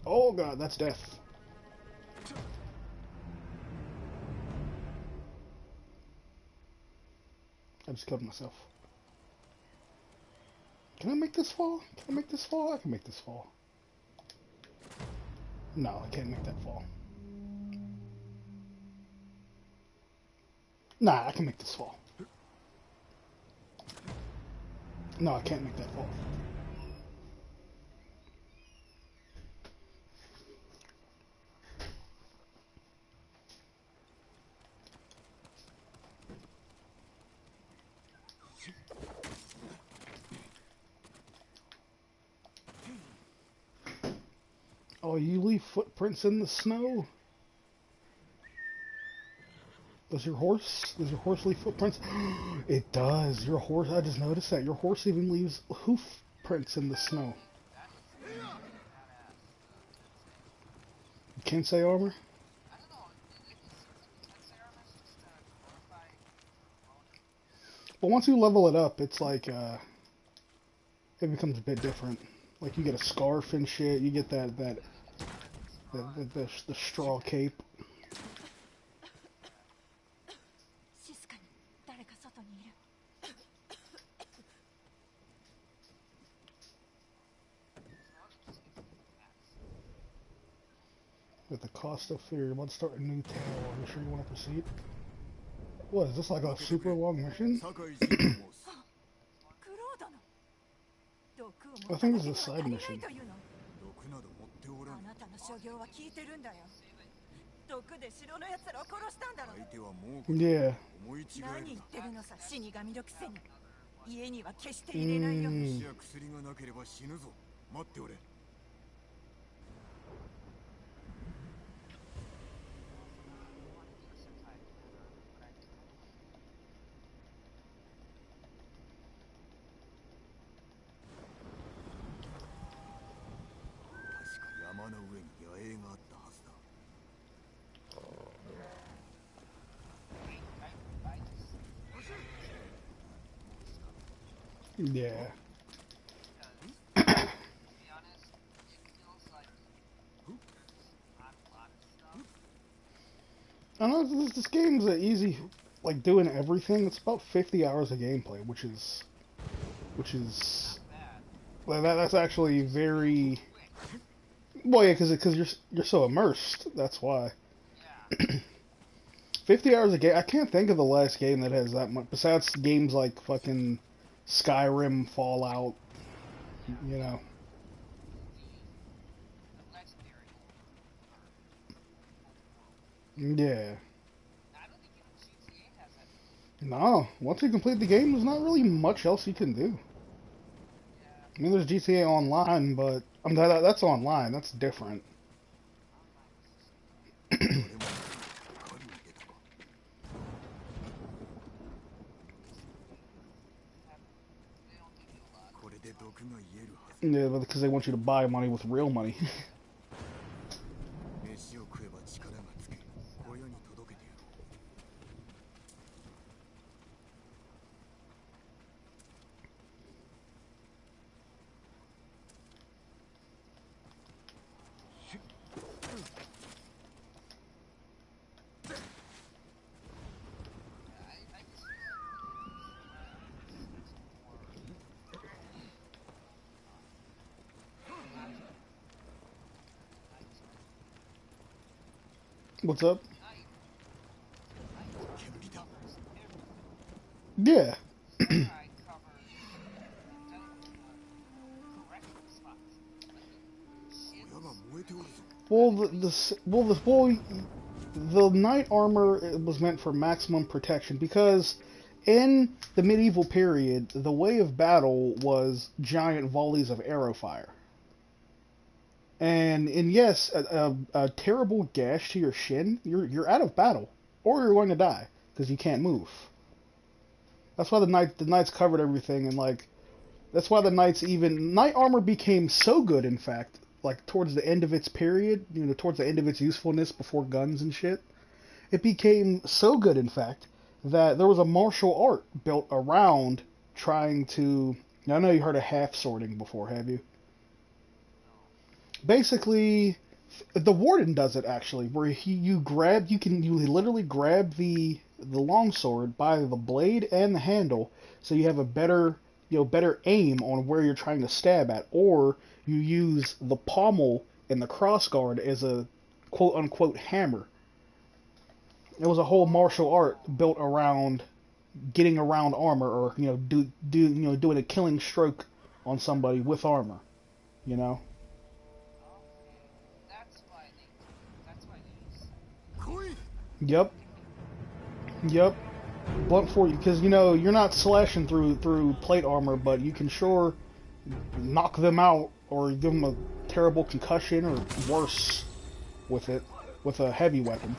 Oh god, that's death. I just killed myself. Can I make this fall? Can I make this fall? I can make this fall. No, I can't make that fall. Nah, I can make this fall. No, I can't make that fall. Oh, you leave footprints in the snow? Does your horse leave footprints? It does. Your horse, I just noticed that. Your horse even leaves hoof prints in the snow. Can't say armor? But once you level it up, it's like, it becomes a bit different. Like, you get a scarf and shit, you get the straw cape. At the cost of fear, you're about to start a new tale. Are you sure you want to proceed? What, is this like a super long mission? I think it's a side mission. Yeah. Yeah. I know this game's easy, like doing everything. It's about 50 hours of gameplay, which is, well, that's actually very, well, yeah, because you're so immersed. That's why. 50 hours of game. I can't think of the last game that has that much. Besides games like fucking Skyrim, Fallout, you know. Yeah. No, once you complete the game, there's not really much else you can do. I mean, there's GTA Online, but that's online. That's different. Yeah, but because they want you to buy money with real money. What's up? Yeah. Well, the knight armor was meant for maximum protection because in the medieval period, the way of battle was giant volleys of arrow fire. And yes, a terrible gash to your shin, you're out of battle, or you're going to die because you can't move. That's why the knights covered everything, and like that's why the knight armor became so good. In fact, like towards the end of its period, towards the end of its usefulness before guns and shit, it became so good. In fact, that there was a martial art built around trying to. Now, I know you heard of half swording before, have you? Basically, the warden does it actually, where you literally grab the longsword by the blade and the handle, so you have a better aim on where you're trying to stab at, or you use the pommel and the crossguard as a quote unquote hammer. It was a whole martial art built around getting around armor, or doing a killing stroke on somebody with armor. You know. Yep. Yep. Blunt for you, because you're not slashing through plate armor, but you can sure knock them out or give them a terrible concussion or worse with it with a heavy weapon.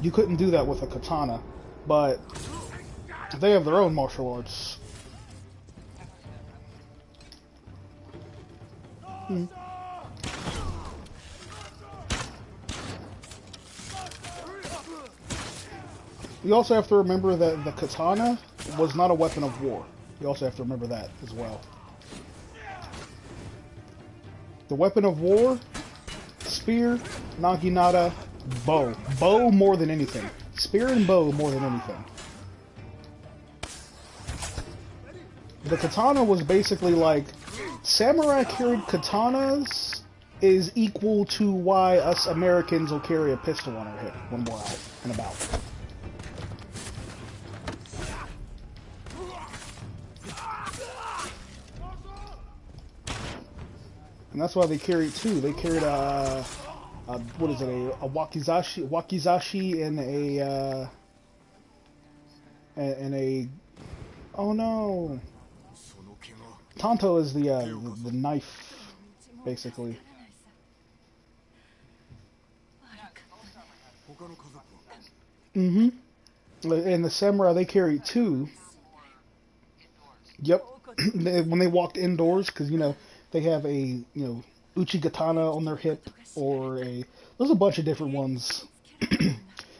You couldn't do that with a katana, but they have their own martial arts. Hmm. You also have to remember that the katana was not a weapon of war. You also have to remember that as well. The weapon of war, spear, naginata, bow. Bow more than anything. Spear and bow more than anything. The katana was basically like, samurai carried katanas is equal to why us Americans will carry a pistol on our hip when we're out and about. And that's why they carried two. They carried what is it? A wakizashi, and a. Oh no! Tanto is the knife, basically. Mm-hmm. And the samurai, they carried two. Yep. When they walked indoors, because they have a uchigatana on their hip, or there's a bunch of different ones.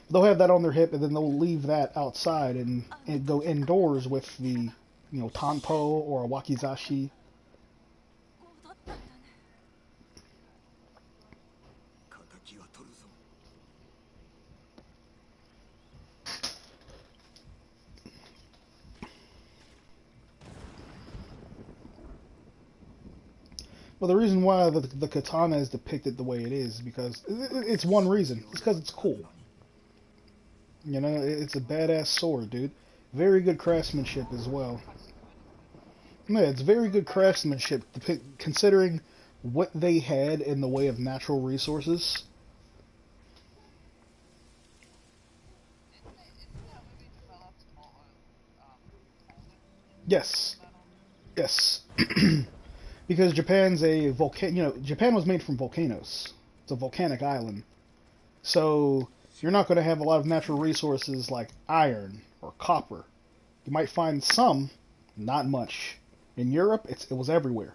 They'll have that on their hip, and then they'll leave that outside and go indoors with the tanpo or a wakizashi. Well, the reason why the katana is depicted the way it is because it's one reason. It's because it's cool. It's a badass sword, dude. Very good craftsmanship as well. Yeah, it's very good craftsmanship considering what they had in the way of natural resources. Yes. Yes. Because Japan's a Japan was made from volcanoes. It's a volcanic island. So you're not going to have a lot of natural resources like iron or copper. You might find some, not much. In Europe, it was everywhere.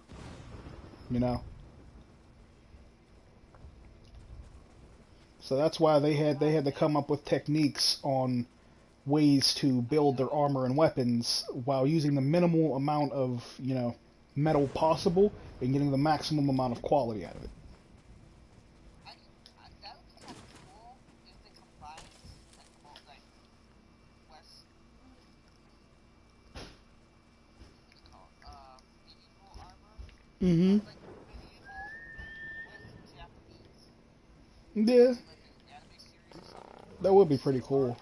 So that's why they had to come up with techniques on ways to build their armor and weapons while using the minimal amount of, metal possible and getting the maximum amount of quality out of it. Mm-hmm. Yeah, that would be pretty cool.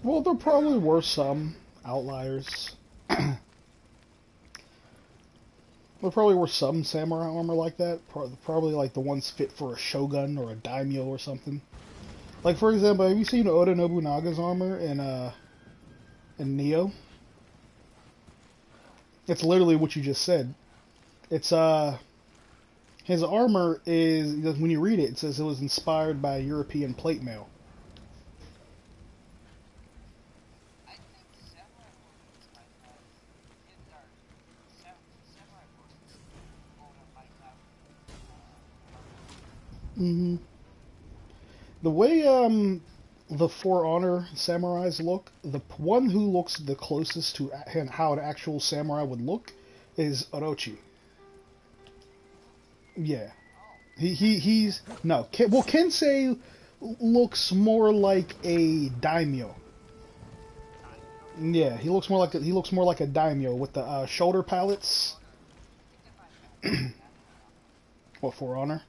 Well, there probably were some outliers. There probably were some samurai armor like that. Probably like the ones fit for a shogun or a daimyo or something. Like, for example, have you seen Oda Nobunaga's armor in Neo? It's literally what you just said. It's his armor is, when you read it, it says it was inspired by European plate mail. Hmm. The way the For Honor samurais look, the one who looks the closest to how an actual samurai would look is Orochi. Yeah. He's no. Well, Kensei looks more like a daimyo. Yeah, he looks more like a daimyo with the shoulder palettes. What, For Honor?